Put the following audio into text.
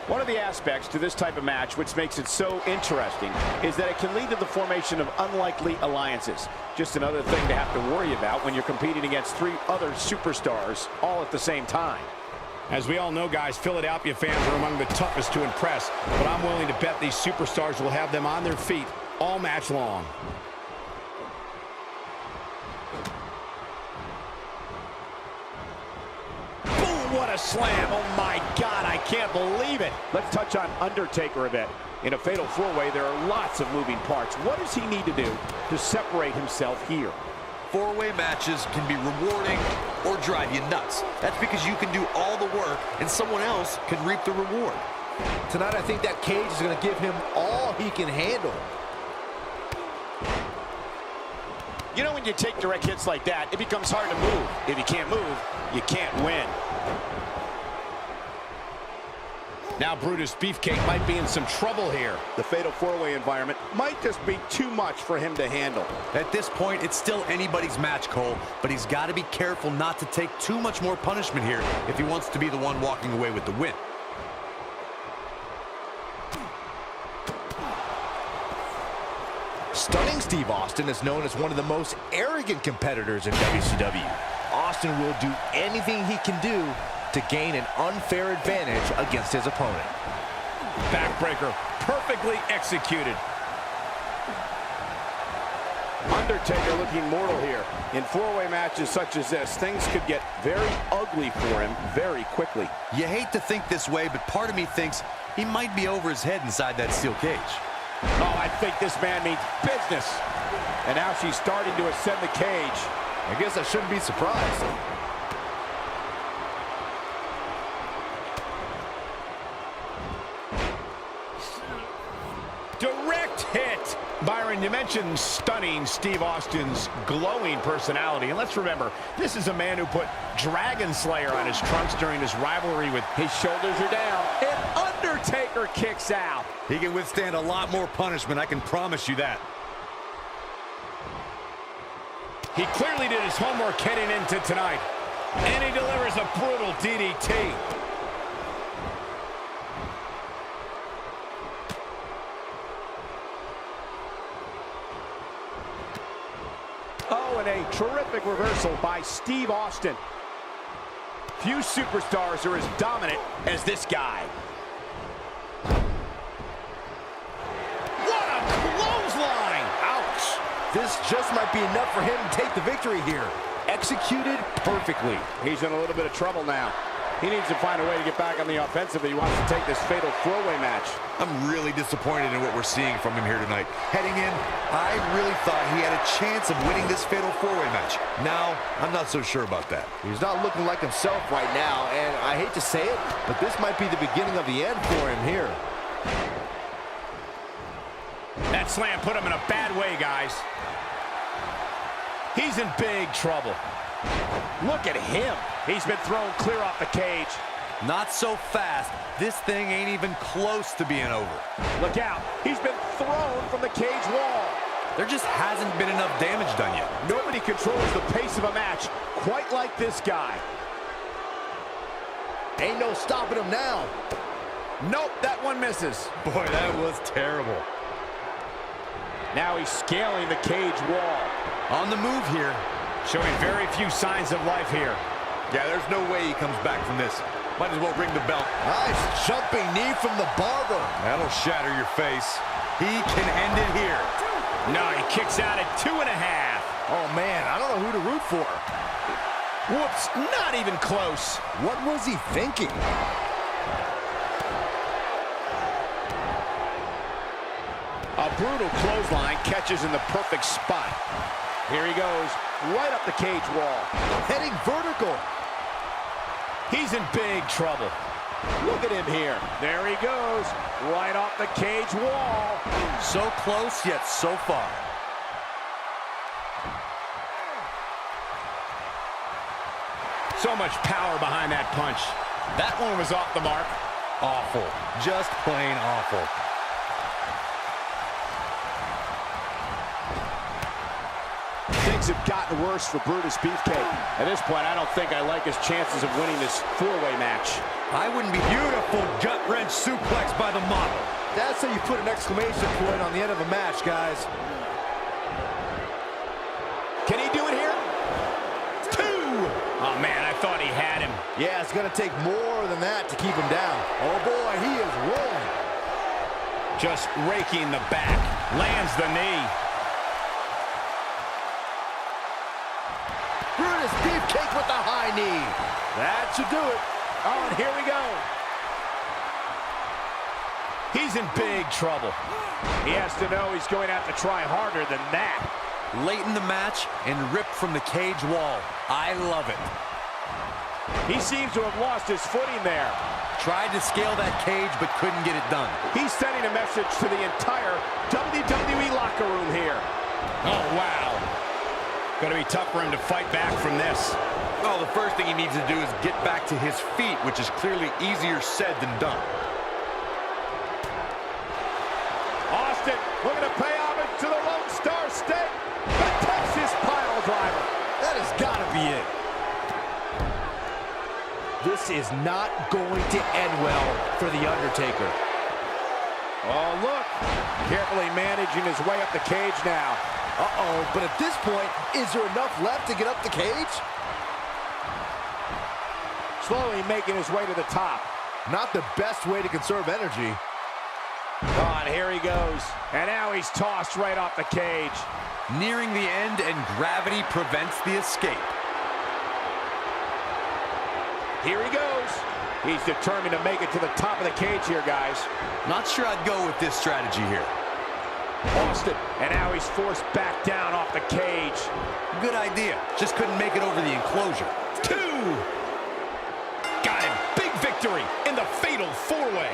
One of the aspects to this type of match which makes it so interesting is that it can lead to the formation of unlikely alliances. Just another thing to have to worry about when you're competing against 3 other superstars all at the same time. As we all know, guys, Philadelphia fans are among the toughest to impress, but I'm willing to bet these superstars will have them on their feet all match long. What a slam. Oh, my God, I can't believe it. Let's touch on Undertaker a bit. In a fatal 4-way, there are lots of moving parts. What does he need to do to separate himself here? 4-way matches can be rewarding or drive you nuts. That's because you can do all the work and someone else can reap the reward. Tonight, I think that cage is going to give him all he can handle. You know, when you take direct hits like that, it becomes hard to move. If you can't move, you can't win. Now Brutus Beefcake might be in some trouble here. The fatal 4-way environment might just be too much for him to handle. At this point, it's still anybody's match, Cole, but he's got to be careful not to take too much more punishment here if he wants to be the one walking away with the win. Stunning Steve Austin is known as one of the most arrogant competitors in WCW. Austin will do anything he can do to gain an unfair advantage against his opponent. Backbreaker, perfectly executed. Undertaker looking mortal here. In 4-way matches such as this, things could get very ugly for him very quickly. You hate to think this way, but part of me thinks he might be over his head inside that steel cage. Oh, I think this man means business. And now she's starting to ascend the cage. I guess I shouldn't be surprised. Direct hit. Byron, you mentioned stunning Steve Austin's glowing personality. And let's remember, this is a man who put Dragon Slayer on his trunks during his rivalry with... His shoulders are down. And Undertaker kicks out. He can withstand a lot more punishment, I can promise you that. He clearly did his homework heading into tonight. And he delivers a brutal DDT. Oh, and a terrific reversal by Steve Austin. Few superstars are as dominant as this guy. What a clothesline! Ouch! This just might be enough for him to take the victory here. Executed perfectly. He's in a little bit of trouble now. He needs to find a way to get back on the offensive if he wants to take this fatal 4-way match. I'm really disappointed in what we're seeing from him here tonight. Heading in, I really thought he had a chance of winning this fatal 4-way match. Now, I'm not so sure about that. He's not looking like himself right now, and I hate to say it, but this might be the beginning of the end for him here. That slam put him in a bad way, guys. He's in big trouble. Look at him. He's been thrown clear off the cage. Not so fast. This thing ain't even close to being over. Look out. He's been thrown from the cage wall. There just hasn't been enough damage done yet. Nobody controls the pace of a match quite like this guy. Ain't no stopping him now. Nope, that one misses. Boy, that was terrible. Now he's scaling the cage wall. On the move here. Showing very few signs of life here. Yeah, there's no way he comes back from this. Might as well ring the bell. Nice jumping knee from the barber. That'll shatter your face. He can end it here. No, he kicks out at 2.5. Oh, man, I don't know who to root for. Whoops, not even close. What was he thinking? A brutal clothesline catches in the perfect spot. Here he goes, right up the cage wall. Heading vertical. He's in big trouble. Look at him here. There he goes, right off the cage wall. So close, yet so far. So much power behind that punch. That one was off the mark. Awful. Just plain awful. Things have gotten worse for Brutus Beefcake. At this point, I don't think I like his chances of winning this four-way match. I wouldn't be beautiful gut-wrench suplex by the model. That's how you put an exclamation point on the end of a match, guys. Can he do it here? 2! Oh, man, I thought he had him. Yeah, it's going to take more than that to keep him down. Oh, boy, he is rolling. Just raking the back. Lands the knee. Brutus Beefcake with the high knee. That should do it. Oh, and here we go. He's in big trouble. He has to know he's going to have to try harder than that. Late in the match and ripped from the cage wall. I love it. He seems to have lost his footing there. Tried to scale that cage, but couldn't get it done. He's sending a message to the entire WWE locker room here. Oh, wow. Going to be tough for him to fight back from this. Well, the first thing he needs to do is get back to his feet, which is clearly easier said than done. Austin looking to pay homage to the Lone Star State. The Texas pile driver. That has got to be it. This is not going to end well for The Undertaker. Oh, look. Carefully managing his way up the cage now. Uh-oh, but at this point, is there enough left to get up the cage? Slowly making his way to the top. Not the best way to conserve energy. Oh, and here he goes. And now he's tossed right off the cage. Nearing the end, and gravity prevents the escape. Here he goes. He's determined to make it to the top of the cage here, guys. Not sure I'd go with this strategy here. Austin, and now he's forced back down off the cage. Good idea. Just couldn't make it over the enclosure. 2! Got him. Big victory in the fatal four-way.